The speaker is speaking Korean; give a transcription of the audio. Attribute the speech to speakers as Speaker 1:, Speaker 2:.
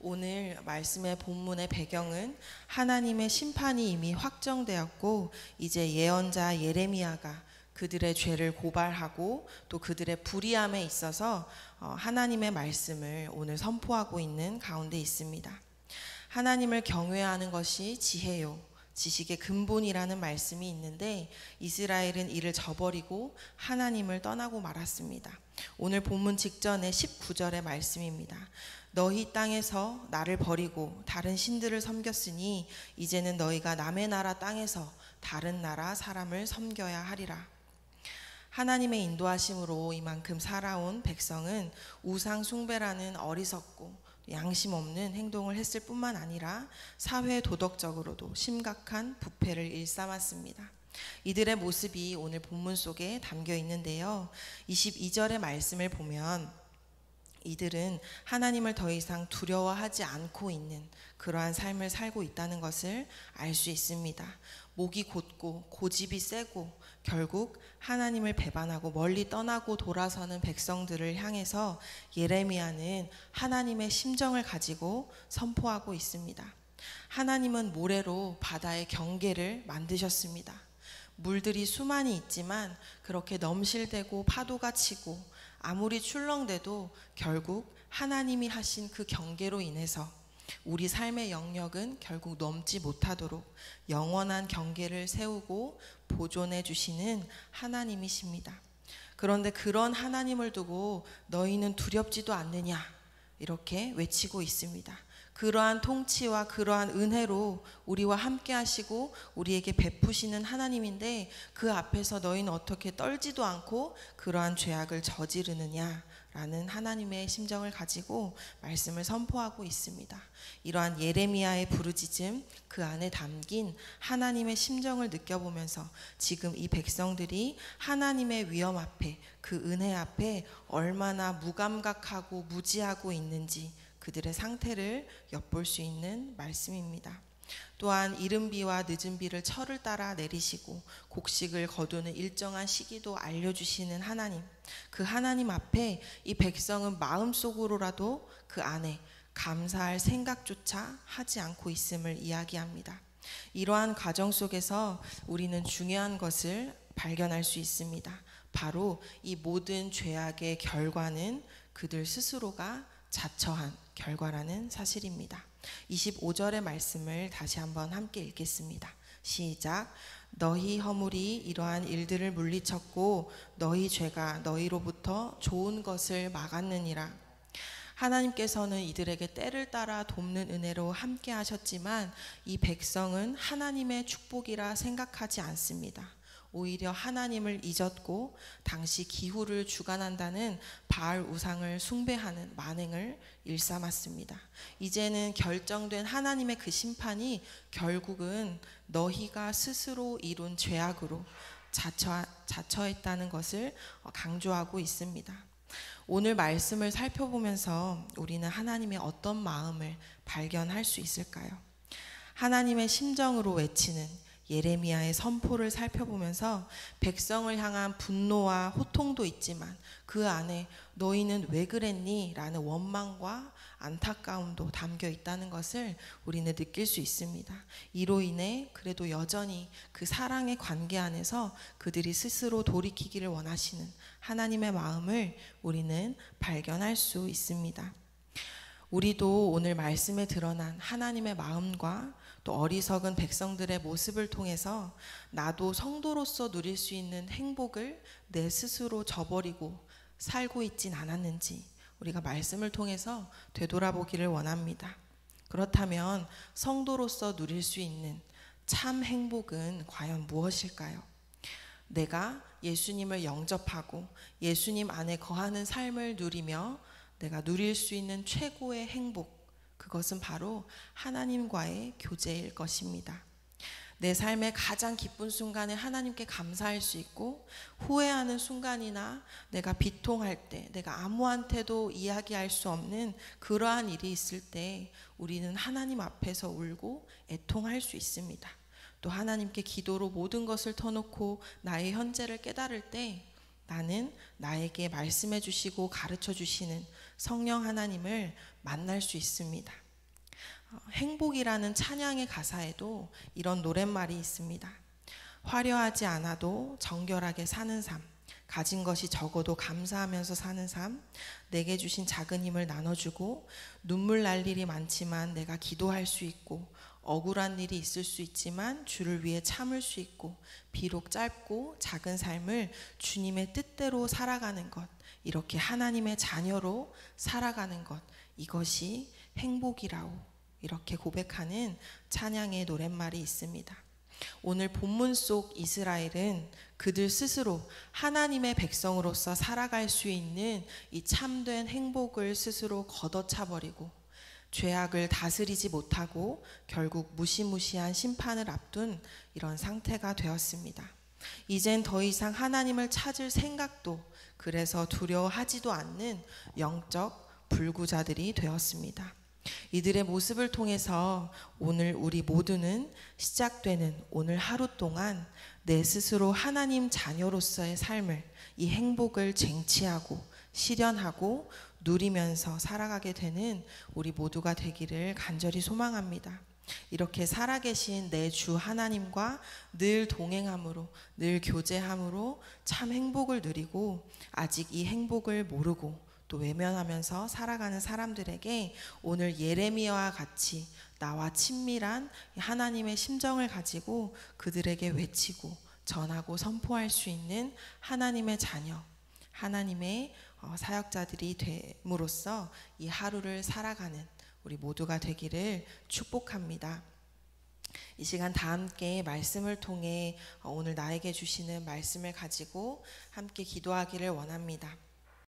Speaker 1: 오늘 말씀의 본문의 배경은 하나님의 심판이 이미 확정되었고 이제 예언자 예레미야가 그들의 죄를 고발하고 또 그들의 불의함에 있어서 하나님의 말씀을 오늘 선포하고 있는 가운데 있습니다. 하나님을 경외하는 것이 지혜요 지식의 근본이라는 말씀이 있는데 이스라엘은 이를 저버리고 하나님을 떠나고 말았습니다. 오늘 본문 직전에 19절의 말씀입니다. 너희 땅에서 나를 버리고 다른 신들을 섬겼으니 이제는 너희가 남의 나라 땅에서 다른 나라 사람을 섬겨야 하리라. 하나님의 인도하심으로 이만큼 살아온 백성은 우상 숭배라는 어리석고 양심 없는 행동을 했을 뿐만 아니라 사회 도덕적으로도 심각한 부패를 일삼았습니다. 이들의 모습이 오늘 본문 속에 담겨 있는데요. 22절의 말씀을 보면 이들은 하나님을 더 이상 두려워하지 않고 있는 그러한 삶을 살고 있다는 것을 알 수 있습니다. 목이 곧고 고집이 세고 결국 하나님을 배반하고 멀리 떠나고 돌아서는 백성들을 향해서 예레미야는 하나님의 심정을 가지고 선포하고 있습니다. 하나님은 모래로 바다의 경계를 만드셨습니다. 물들이 수많이 있지만 그렇게 넘실대고 파도가 치고 아무리 출렁대도 결국 하나님이 하신 그 경계로 인해서 우리 삶의 영역은 결국 넘지 못하도록 영원한 경계를 세우고 보존해 주시는 하나님이십니다. 그런데 그런 하나님을 두고 너희는 두렵지도 않느냐 이렇게 외치고 있습니다. 그러한 통치와 그러한 은혜로 우리와 함께 하시고 우리에게 베푸시는 하나님인데 그 앞에서 너희는 어떻게 떨지도 않고 그러한 죄악을 저지르느냐라는 하나님의 심정을 가지고 말씀을 선포하고 있습니다. 이러한 예레미야의 부르짖음 그 안에 담긴 하나님의 심정을 느껴보면서 지금 이 백성들이 하나님의 위엄 앞에 그 은혜 앞에 얼마나 무감각하고 무지하고 있는지 그들의 상태를 엿볼 수 있는 말씀입니다. 또한 이른 비와 늦은 비를 철을 따라 내리시고 곡식을 거두는 일정한 시기도 알려주시는 하나님, 그 하나님 앞에 이 백성은 마음속으로라도 그 안에 감사할 생각조차 하지 않고 있음을 이야기합니다. 이러한 과정 속에서 우리는 중요한 것을 발견할 수 있습니다. 바로 이 모든 죄악의 결과는 그들 스스로가 자처한 결과라는 사실입니다. 25절의 말씀을 다시 한번 함께 읽겠습니다. 시작. 너희 허물이 이러한 일들을 물리쳤고 너희 죄가 너희로부터 좋은 것을 막았느니라. 하나님께서는 이들에게 때를 따라 돕는 은혜로 함께 하셨지만 이 백성은 하나님의 축복이라 생각하지 않습니다. 오히려 하나님을 잊었고 당시 기후를 주관한다는 바알 우상을 숭배하는 만행을 일삼았습니다. 이제는 결정된 하나님의 그 심판이 결국은 너희가 스스로 이룬 죄악으로 자처했다는 것을 강조하고 있습니다. 오늘 말씀을 살펴보면서 우리는 하나님의 어떤 마음을 발견할 수 있을까요? 하나님의 심정으로 외치는 예레미야의 선포를 살펴보면서 백성을 향한 분노와 호통도 있지만 그 안에 너희는 왜 그랬니? 라는 원망과 안타까움도 담겨 있다는 것을 우리는 느낄 수 있습니다. 이로 인해 그래도 여전히 그 사랑의 관계 안에서 그들이 스스로 돌이키기를 원하시는 하나님의 마음을 우리는 발견할 수 있습니다. 우리도 오늘 말씀에 드러난 하나님의 마음과 또 어리석은 백성들의 모습을 통해서 나도 성도로서 누릴 수 있는 행복을 내 스스로 저버리고 살고 있진 않았는지 우리가 말씀을 통해서 되돌아보기를 원합니다. 그렇다면 성도로서 누릴 수 있는 참 행복은 과연 무엇일까요? 내가 예수님을 영접하고 예수님 안에 거하는 삶을 누리며 내가 누릴 수 있는 최고의 행복, 그것은 바로 하나님과의 교제일 것입니다. 내 삶의 가장 기쁜 순간에 하나님께 감사할 수 있고 후회하는 순간이나 내가 비통할 때 내가 아무한테도 이야기할 수 없는 그러한 일이 있을 때 우리는 하나님 앞에서 울고 애통할 수 있습니다. 또 하나님께 기도로 모든 것을 터놓고 나의 현재를 깨달을 때 나는 나에게 말씀해 주시고 가르쳐 주시는 성령 하나님을 만날 수 있습니다. 행복이라는 찬양의 가사에도 이런 노랫말이 있습니다. 화려하지 않아도 정결하게 사는 삶, 가진 것이 적어도 감사하면서 사는 삶, 내게 주신 작은 힘을 나눠주고, 눈물 날 일이 많지만 내가 기도할 수 있고, 억울한 일이 있을 수 있지만 주를 위해 참을 수 있고, 비록 짧고 작은 삶을 주님의 뜻대로 살아가는 것, 이렇게 하나님의 자녀로 살아가는 것, 이것이 행복이라오, 이렇게 고백하는 찬양의 노랫말이 있습니다. 오늘 본문 속 이스라엘은 그들 스스로 하나님의 백성으로서 살아갈 수 있는 이 참된 행복을 스스로 걷어차버리고 죄악을 다스리지 못하고 결국 무시무시한 심판을 앞둔 이런 상태가 되었습니다. 이젠 더 이상 하나님을 찾을 생각도, 그래서 두려워하지도 않는 영적 불구자들이 되었습니다. 이들의 모습을 통해서 오늘 우리 모두는 시작되는 오늘 하루 동안 내 스스로 하나님 자녀로서의 삶을, 이 행복을 쟁취하고 실현하고 누리면서 살아가게 되는 우리 모두가 되기를 간절히 소망합니다. 이렇게 살아계신 내 주 하나님과 늘 동행함으로, 늘 교제함으로 참 행복을 누리고 아직 이 행복을 모르고 또 외면하면서 살아가는 사람들에게 오늘 예레미야와 같이 나와 친밀한 하나님의 심정을 가지고 그들에게 외치고 전하고 선포할 수 있는 하나님의 자녀, 하나님의 사역자들이 됨으로써 이 하루를 살아가는 우리 모두가 되기를 축복합니다. 이 시간 다 함께 말씀을 통해 오늘 나에게 주시는 말씀을 가지고 함께 기도하기를 원합니다.